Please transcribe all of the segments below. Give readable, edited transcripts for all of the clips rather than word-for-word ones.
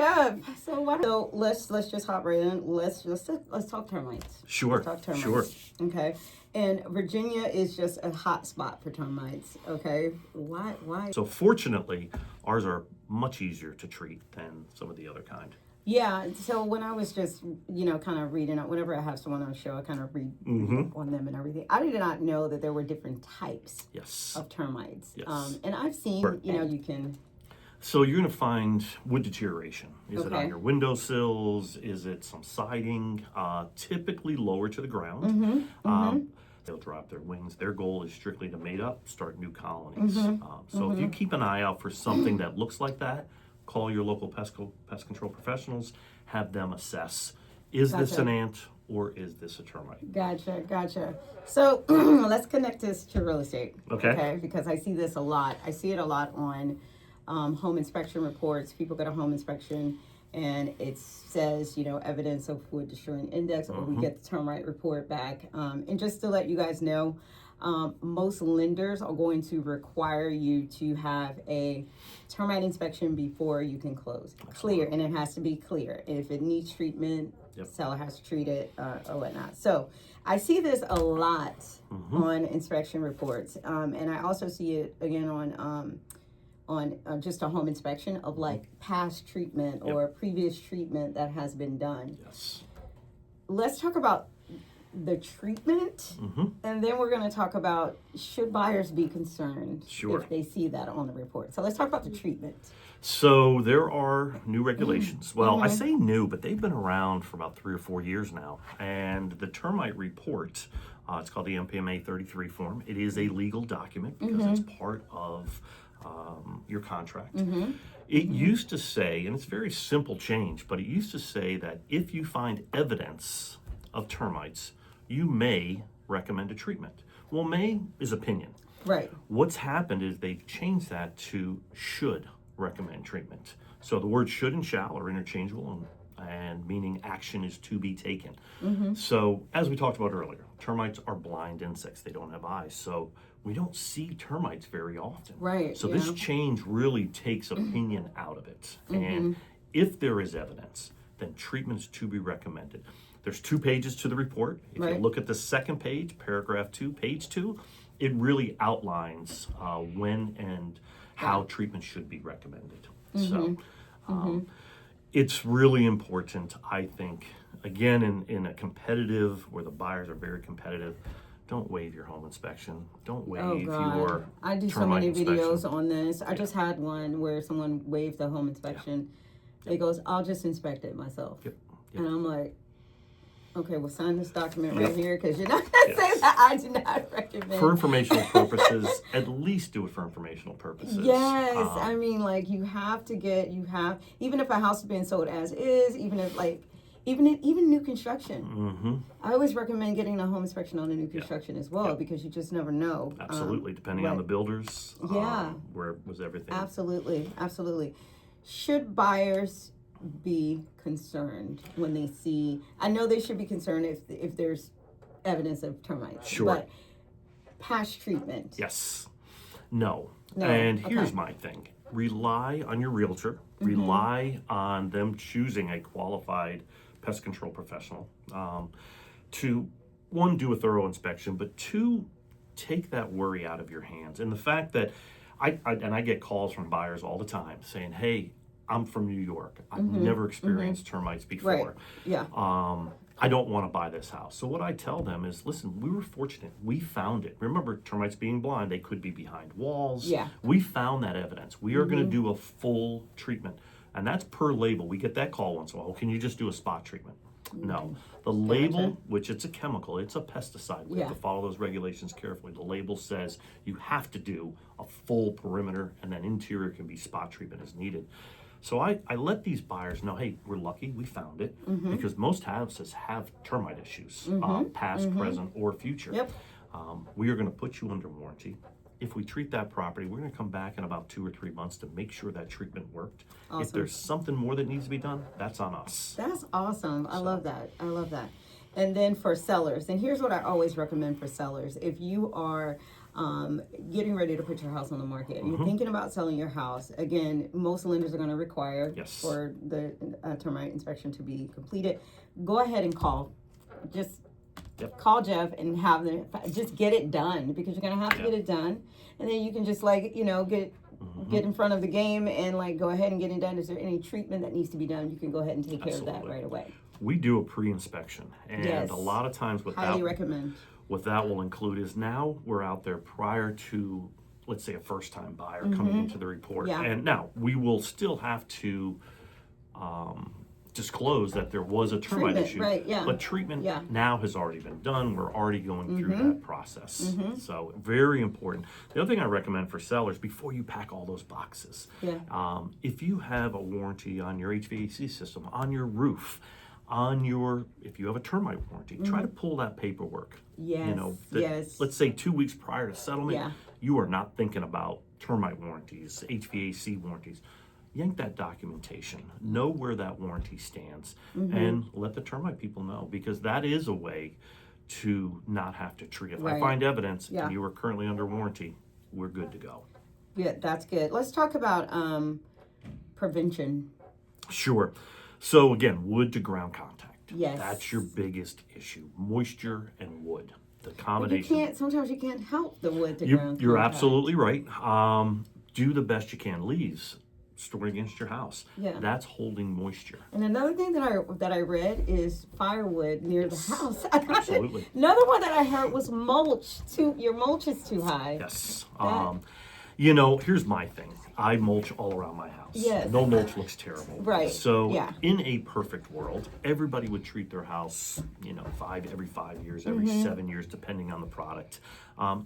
Jeff. So let's just hop right in. Let's talk termites. Sure. Let's talk termites. Sure. Okay. And Virginia is just a hot spot for termites. Okay. Why? So fortunately, ours are much easier to treat than some of the other kind. Yeah. So when I was just, kind of reading up, whenever I have someone on the show, I kind of read on them and everything. I did not know that there were different types of termites. Yes. And I've seen, you can. So you're going to find wood deterioration. Is it on your windowsills? Is it some siding? Typically lower to the ground. They'll drop their wings. Their goal is strictly to mate up, start new colonies. So if you keep an eye out for something that looks like that, call your local pest control professionals, have them assess, is this an ant or is this a termite? Gotcha. So let's connect this to real estate. Okay. Because I see this a lot. I see it a lot on home inspection reports. People get a home inspection and it says, evidence of wood destroying index, or we get the termite report back. And just to let you guys know, most lenders are going to require you to have a termite inspection before you can close. Clear, and it has to be clear. If it needs treatment, seller has to treat it or whatnot. So I see this a lot on inspection reports, and I also see it again on just a home inspection of like past treatment or previous treatment that has been done. Yes. Let's talk about the treatment, and then we're going to talk about should buyers be concerned if they see that on the report. So let's talk about the treatment. So there are new regulations. Well, I say new, but they've been around for about 3 or 4 years now. And the termite report, it's called the MPMA 33 form. It is a legal document because it's part of your contract. It used to say, and it's a very simple change, but it used to say that if you find evidence of termites, you may recommend a treatment. Well, may is opinion. Right. What's happened is they've changed that to should recommend treatment. So the words should and shall are interchangeable, and meaning action is to be taken. So as we talked about earlier, termites are blind insects. They don't have eyes. So we don't see termites very often. Right. So this change really takes opinion out of it. And if there is evidence, then treatment is to be recommended. There's 2 pages to the report. If you look at the second page, paragraph 2, page 2, it really outlines when and how treatment should be recommended. So it's really important, I think, again, in a competitive, where the buyers are very competitive, don't waive your home inspection. Don't waive your I do so many videos on this. I just had one where someone waived the home inspection. It goes, I'll just inspect it myself. And I'm like, okay, well, sign this document right here, because you're not going to say that I do not recommend. For informational purposes, at least do it for informational purposes. Yes, I mean, like, you have, even if a house is being sold as is, even if, like, even new construction. I always recommend getting a home inspection on a new construction as well, because you just never know. Absolutely, depending on the builders. Where was everything? Absolutely. Should buyers be concerned when they see? I know they should be concerned if there's evidence of termites. But past treatment. Yes. No. And here's my thing. Rely on your realtor. Rely on them choosing a qualified pest control professional to, 1, do a thorough inspection, but 2, take that worry out of your hands. And the fact that I get calls from buyers all the time saying, hey, I'm from New York. I've never experienced termites before. I don't want to buy this house. So what I tell them is, listen, we were fortunate. We found it. Remember, termites being blind, they could be behind walls. We found that evidence. We are going to do a full treatment. And that's per label. We get that call once in a while. Can you just do a spot treatment? No. The label, which it's a chemical, it's a pesticide. We have to follow those regulations carefully. The label says you have to do a full perimeter, and then interior can be spot treatment as needed. So I let these buyers know, hey, we're lucky we found it, because most houses have termite issues, past, present, or future. We are going to put you under warranty. If we treat that property, we're going to come back in about 2 or 3 months to make sure that treatment worked. If there's something more that needs to be done, that's on us. That's awesome. I love that. And then for sellers, and here's what I always recommend for sellers. If you are getting ready to put your house on the market, you're thinking about selling your house, again, most lenders are going to require for the termite inspection to be completed. Go ahead and call. Just call Jeff and have them just get it done, because you're going to have to get it done. And then you can just get in front of the game and go ahead and get it done. Is there any treatment that needs to be done? You can go ahead and take care of that right away. We do a pre-inspection, and a lot of times highly recommend. What that will include is now we're out there prior to, let's say, a first-time buyer coming into the report. And now we will still have to disclose that there was a termite issue. But treatment now has already been done. We're already going through that process. So very important. The other thing I recommend for sellers, before you pack all those boxes, if you have a warranty on your HVAC system, on your roof, if you have a termite warranty, try to pull that paperwork. Let's say 2 weeks prior to settlement, you are not thinking about termite warranties, HVAC warranties. Yank that documentation, know where that warranty stands, and let the termite people know, because that is a way to not have to treat. If I find evidence and you are currently under warranty, we're good to go. Yeah, that's good. Let's talk about prevention. Sure. So again, wood to ground contact. Yes. That's your biggest issue. Moisture and wood. The combination. Sometimes you can't help the wood to ground contact. You're absolutely right. Do the best you can. Leaves stored against your house. That's holding moisture. And another thing that I read is firewood near the house. Absolutely. Another one that I heard was mulch. Your mulch is too high. Yes. Here's my thing. I mulch all around my house. No mulch looks terrible. So in a perfect world, everybody would treat their house, every 5 years, every 7 years, depending on the product.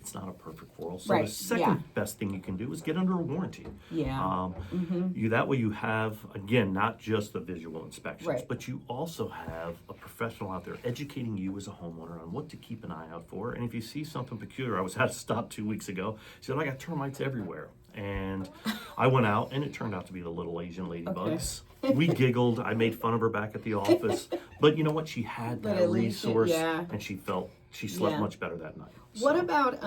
It's not a perfect world. So the second best thing you can do is get under a warranty. That way you have, again, not just the visual inspections, but you also have a professional out there educating you as a homeowner on what to keep an eye out for. And if you see something peculiar, I was at a stop 2 weeks ago. She said, I got termites everywhere. And I went out, and it turned out to be the little Asian ladybugs. We giggled. I made fun of her back at the office. But you know what? She had that resource, and she slept much better that night. What about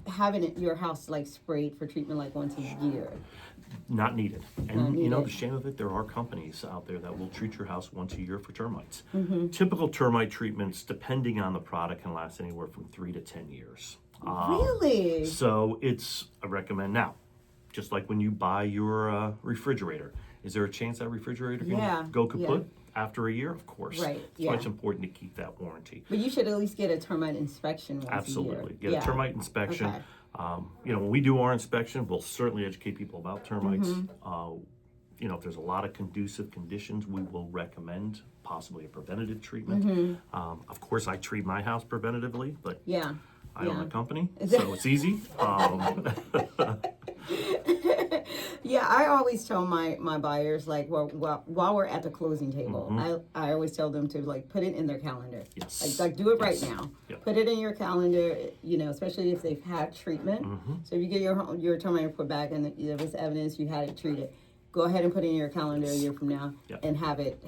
having your house sprayed for treatment once a year? Not needed. And the shame of it, there are companies out there that will treat your house once a year for termites. Typical termite treatments, depending on the product, can last anywhere from 3 to 10 years. Really? So I recommend now, just like when you buy your refrigerator, is there a chance that refrigerator can go kaput after a year? Of course. That's why it's important to keep that warranty. But you should at least get a termite inspection once Absolutely. a year. Get a termite inspection. When we do our inspection, we'll certainly educate people about termites. If there's a lot of conducive conditions, we will recommend possibly a preventative treatment. Of course, I treat my house preventatively, but I own a company, so it's easy. I always tell my buyers, while we're at the closing table, I always tell them to put it in their calendar. Do it right now. Put it in your calendar, especially if they've had treatment. So if you get your termite report back and there was evidence you had it treated, go ahead and put it in your calendar a year from now and have it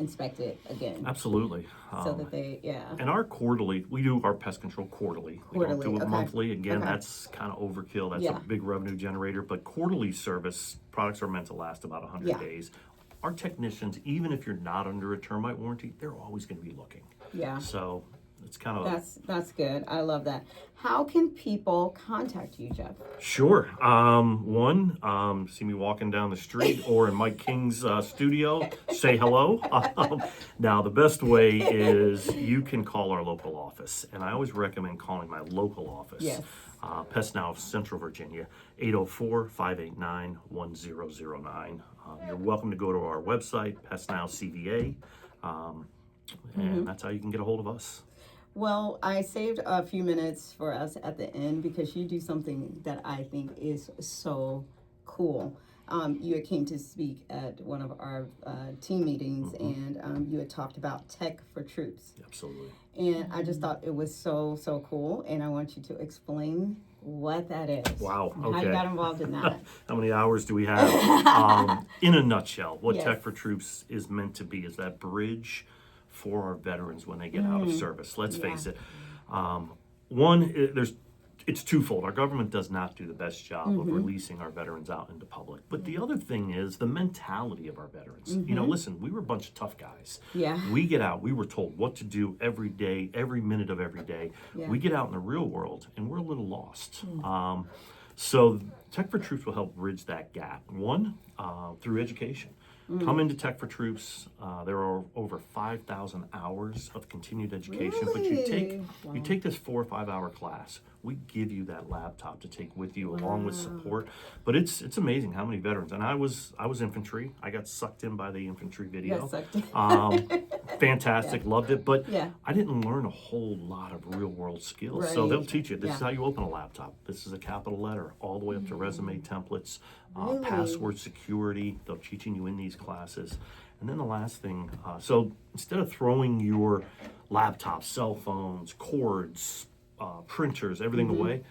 inspect it again. Absolutely. So that they, And our quarterly, we do our pest control quarterly. We don't do it monthly. Again, that's kind of overkill. That's a big revenue generator. But quarterly service, products are meant to last about 100 days. Our technicians, even if you're not under a termite warranty, they're always going to be looking. So it's kind of that's good. I love that. How can people contact you, Jeff? Sure. See me walking down the street or in Mike King's studio, say hello. Now, the best way is you can call our local office, and I always recommend calling my local office. PestNow of Central Virginia, 804-589-1009. You're welcome to go to our website, PestNow CVA, and that's how you can get a hold of us. Well, I saved a few minutes for us at the end because you do something that I think is so cool. You had came to speak at one of our team meetings, and you had talked about tech for troops. Absolutely. And I just thought it was so cool, and I want you to explain what that is. Wow. Okay. How you got involved in that. How many hours do we have? In a nutshell, what Tech for Troops is meant to be is that bridge for our veterans when they get out of service. Let's face it, It's twofold. Our government does not do the best job of releasing our veterans out into public. But the other thing is the mentality of our veterans. Listen, we were a bunch of tough guys. Yeah. We get out, we were told what to do every day, every minute of every day. Yeah. We get out in the real world and we're a little lost. So Tech for Troops will help bridge that gap. One, through education. Come into Tech for Troops. There are over 5,000 hours of continued education. Really? But you take this 4 or 5 hour class. We give you that laptop to take with you along with support. But it's amazing how many veterans. And I was infantry. I got sucked in by the infantry video. Fantastic, loved it. But I didn't learn a whole lot of real world skills. So they'll teach you. This is how you open a laptop. This is a capital letter, all the way up to resume templates, password security. They're teaching you in these classes. And then the last thing, so instead of throwing your laptops, cell phones, cords, printers, everything away,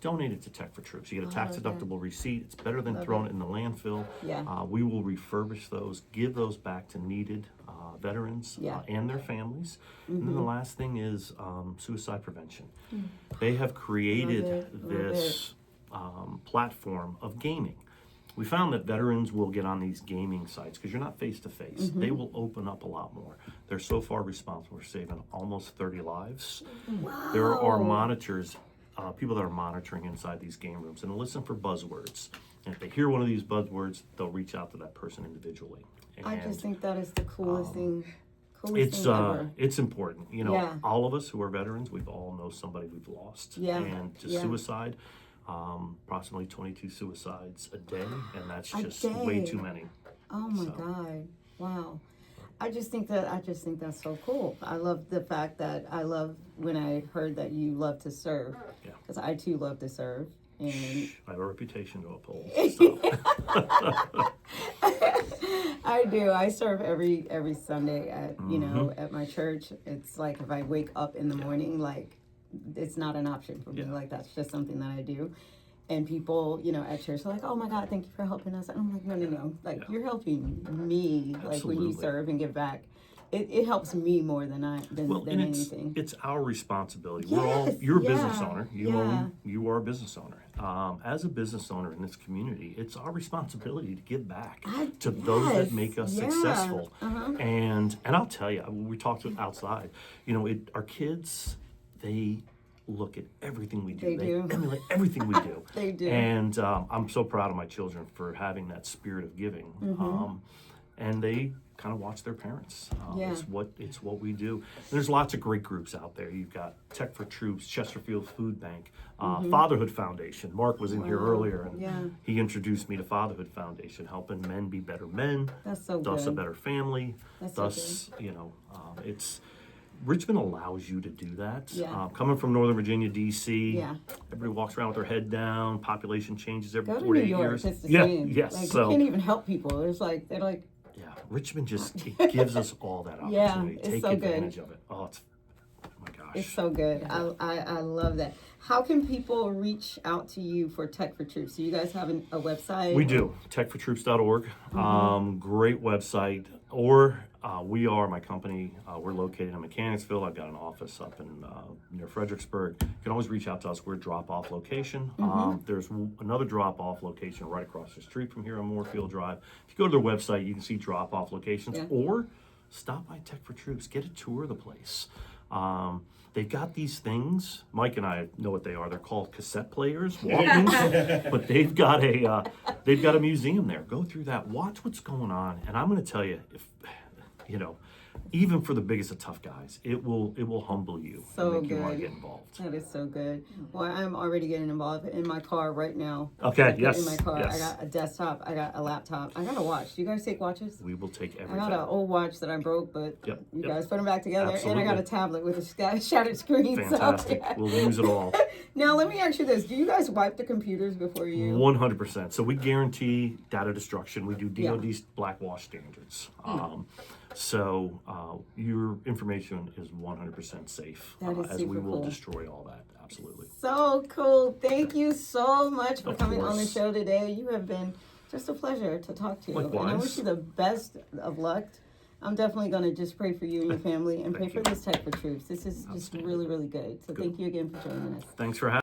donate it to Tech for Troops. You get a tax deductible receipt. It's better than throwing it in the landfill. We will refurbish those, give those back to needed veterans and their families. And then the last thing is suicide prevention. They have created this platform of gaming. We found that veterans will get on these gaming sites because you're not face to face. They will open up a lot more. They're so far responsible for saving almost 30 lives. Wow. There are monitors, people that are monitoring inside these game rooms and listen for buzzwords. And if they hear one of these buzzwords, they'll reach out to that person individually. And I just think that is the coolest thing. Coolest thing ever. It's important. All of us who are veterans, we've all know somebody we've lost. And suicide. Approximately 22 suicides a day, and that's just way too many. Oh my God! Wow, I just think that's so cool. I love the fact that when I heard that you love to serve, because I too love to serve. And I have a reputation to uphold. I do. I serve every Sunday at at my church. It's like if I wake up in the morning, like. It's not an option for me. Like that's just something that I do. And people, at church are like, "Oh my God, thank you for helping us." And I'm like, "No. Like you're helping me. Absolutely. Like when you serve and give back, it helps me more than anything." It's our responsibility. Yes, You're a business owner. You are a business owner. As a business owner in this community, it's our responsibility to give back to those that make us successful. And I'll tell you, we talked outside. Our kids. They look at everything we do. They emulate everything we do. They do. And I'm so proud of my children for having that spirit of giving. And they kind of watch their parents. It's what we do. And there's lots of great groups out there. You've got Tech for Troops, Chesterfield Food Bank, Fatherhood Foundation. Mark was in here earlier, and he introduced me to Fatherhood Foundation, helping men be better men. That's so thus good. A better family. That's it's. Richmond allows you to do that. Coming from Northern Virginia, D.C., everybody walks around with their head down. Population changes every 48 years. It's the same. Yes. Like, you can't even help people. It's like they're like. Yeah, Richmond just gives us all that opportunity. Take advantage of it. Oh my gosh. It's so good. I love that. How can people reach out to you for Tech for Troops? Do you guys have a website? We do. techfortroops.org. Great website. Or my company, we're located in Mechanicsville. I've got an office up in near Fredericksburg. You can always reach out to us. We're a drop-off location. There's another drop-off location right across the street from here on Moorfield Drive. If you go to their website, you can see drop-off locations. Or stop by Tech for Troops. Get a tour of the place. They've got these things. Mike and I know what they are. They're called cassette players, walk-ins. But they've got a museum there. Go through that. Watch what's going on. And I'm going to tell you, if even for the biggest of tough guys, it will humble you and make you want to get involved. That is so good. Well, I'm already getting involved in my car right now. Okay, yes. In my car, yes. I got a desktop, I got a laptop, I got a watch. Do you guys take watches? We will take everything. I got an old watch that I broke, but you guys put them back together. Absolutely. And I got a tablet with a shattered screen. Fantastic. So, We'll use it all. Now, let me ask you this. Do you guys wipe the computers before you? 100%. So we guarantee data destruction. We do DoD Blackwash standards. So your information is 100% safe, as we will destroy all that. Absolutely. So cool. Thank you so much for coming on the show today. You have been just a pleasure to talk to. Likewise. And I wish you the best of luck I'm definitely going to just pray for you and your family and pray for this type of troops. This is just really, really good. So thank you again for joining us. Thanks for having me.